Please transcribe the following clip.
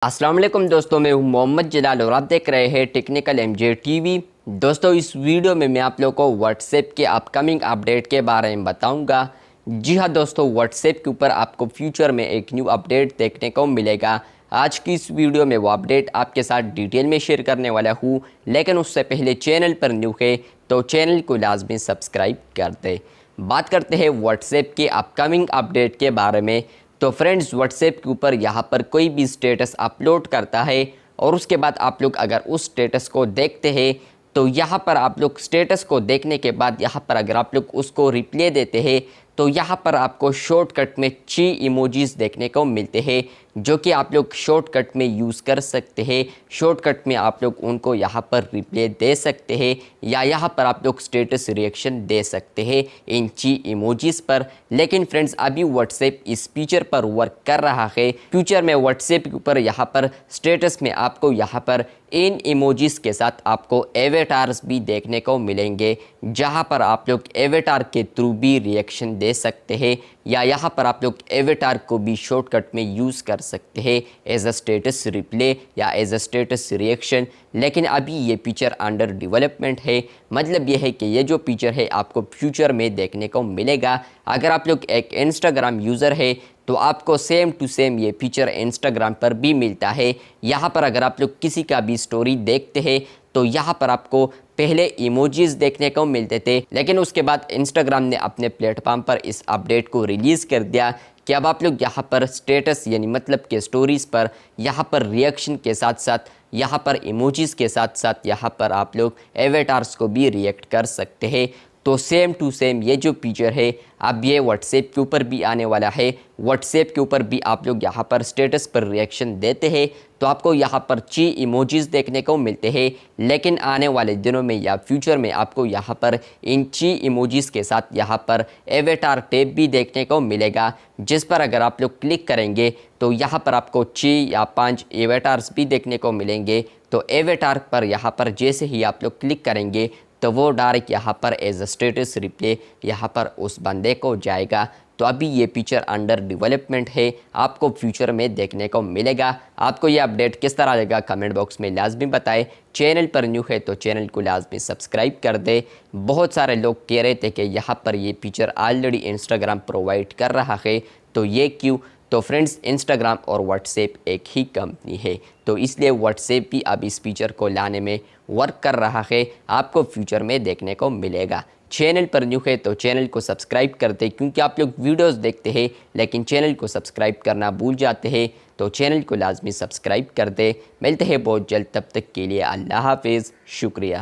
अस्सलाम वालेकुम दोस्तों, मैं हूं मोहम्मद जलाल और आप देख रहे हैं टेक्निकल एमजे टीवी। दोस्तों, इस वीडियो में मैं आप लोगों को व्हाट्सएप के अपकमिंग अपडेट के बारे में बताऊंगा। जी हां दोस्तों, व्हाट्सएप के ऊपर आपको फ्यूचर में एक न्यू अपडेट देखने को मिलेगा। आज की इस वीडियो में वो अपडेट आपके साथ डिटेल में शेयर करने वाला हूँ, लेकिन उससे पहले चैनल पर न्यू है तो चैनल को लाजमी सब्सक्राइब कर दे। बात करते हैं व्हाट्सएप के अपकमिंग अपडेट के बारे में। तो फ्रेंड्स, व्हाट्सएप के ऊपर यहाँ पर कोई भी स्टेटस अपलोड करता है और उसके बाद आप लोग अगर उस स्टेटस को देखते हैं तो यहाँ पर आप लोग स्टेटस को देखने के बाद यहाँ पर अगर आप लोग उसको रिप्लाई देते हैं तो यहाँ पर आपको शॉर्टकट में 6 इमोजीज देखने को मिलते हैं, जो कि आप लोग शॉर्टकट में यूज़ कर सकते हैं। शॉर्टकट में आप लोग उनको यहाँ पर रिप्लाई दे सकते हैं या यहाँ पर आप लोग स्टेटस रिएक्शन दे सकते हैं इन 6 इमोजीज पर। लेकिन फ्रेंड्स, अभी व्हाट्सएप इस फीचर पर वर्क कर रहा है। फ्यूचर में व्हाट्सएप के ऊपर यहाँ पर स्टेटस में आपको यहाँ पर इन इमोजीज के साथ आपको एवेटार्स भी देखने को मिलेंगे, जहाँ पर आप लोग एवेटार के थ्रू भी रिएक्शन दे सकते हैं या यहाँ पर आप लोग एवेटार को भी शॉर्टकट में यूज़ कर सकते हैं एज अ स्टेटस रिप्ले या एज अ स्टेटस रिएक्शन। लेकिन अभी ये फीचर अंडर डेवलपमेंट है। मतलब ये है कि ये जो फीचर है आपको फ्यूचर में देखने को मिलेगा। अगर आप लोग एक इंस्टाग्राम यूज़र है तो आपको सेम टू सेम ये फीचर इंस्टाग्राम पर भी मिलता है। यहाँ पर अगर आप लोग किसी का भी स्टोरी देखते हैं तो यहाँ पर आपको पहले इमोजीज देखने को मिलते थे, लेकिन उसके बाद इंस्टाग्राम ने अपने प्लेटफॉर्म पर इस अपडेट को रिलीज़ कर दिया कि अब आप लोग यहाँ पर स्टेटस यानी मतलब के स्टोरीज़ पर यहाँ पर रिएक्शन के साथ साथ यहाँ पर इमोजीज के साथ साथ यहाँ पर आप लोग एवेटार्स को भी रिएक्ट कर सकते हैं। तो सेम टू सेम ये जो फीचर है अब ये व्हाट्सएप के ऊपर भी आने वाला है। व्हाट्सएप के ऊपर भी आप लोग यहाँ पर स्टेटस पर रिएक्शन देते हैं तो आपको यहाँ पर 6 इमोजीज देखने को मिलते हैं। लेकिन आने वाले दिनों में या फ्यूचर में आपको यहाँ पर इन 6 इमोजीज के साथ यहाँ पर एवेटार टैब भी देखने को मिलेगा, जिस पर अगर आप लोग क्लिक करेंगे तो यहाँ पर आपको 6 या 5 एवेटार्स भी देखने को मिलेंगे। तो एवेटार पर यहाँ पर जैसे ही आप लोग क्लिक करेंगे तो वो डायरेक्ट यहाँ पर एज अ स्टेटस रिप्ले यहाँ पर उस बंदे को जाएगा। तो अभी ये फीचर अंडर डेवलपमेंट है, आपको फ्यूचर में देखने को मिलेगा। आपको ये अपडेट किस तरह लगा कमेंट बॉक्स में लाजमी बताएं। चैनल पर न्यू है तो चैनल को लाजमी सब्सक्राइब कर दे। बहुत सारे लोग कह रहे थे कि यहाँ पर ये फीचर ऑलरेडी इंस्टाग्राम प्रोवाइड कर रहा है, तो ये क्यों? तो फ्रेंड्स, इंस्टाग्राम और व्हाट्सएप एक ही कंपनी है, तो इसलिए व्हाट्सएप भी अब इस फीचर को लाने में वर्क कर रहा है। आपको फ्यूचर में देखने को मिलेगा। चैनल पर न्यू है तो चैनल को सब्सक्राइब करते, क्योंकि आप लोग वीडियोस देखते हैं लेकिन चैनल को सब्सक्राइब करना भूल जाते हैं। तो चैनल को लाजमी सब्सक्राइब कर दे। मिलते हैं बहुत जल्द, तब तक के लिए अल्लाह हाफिज़, शुक्रिया।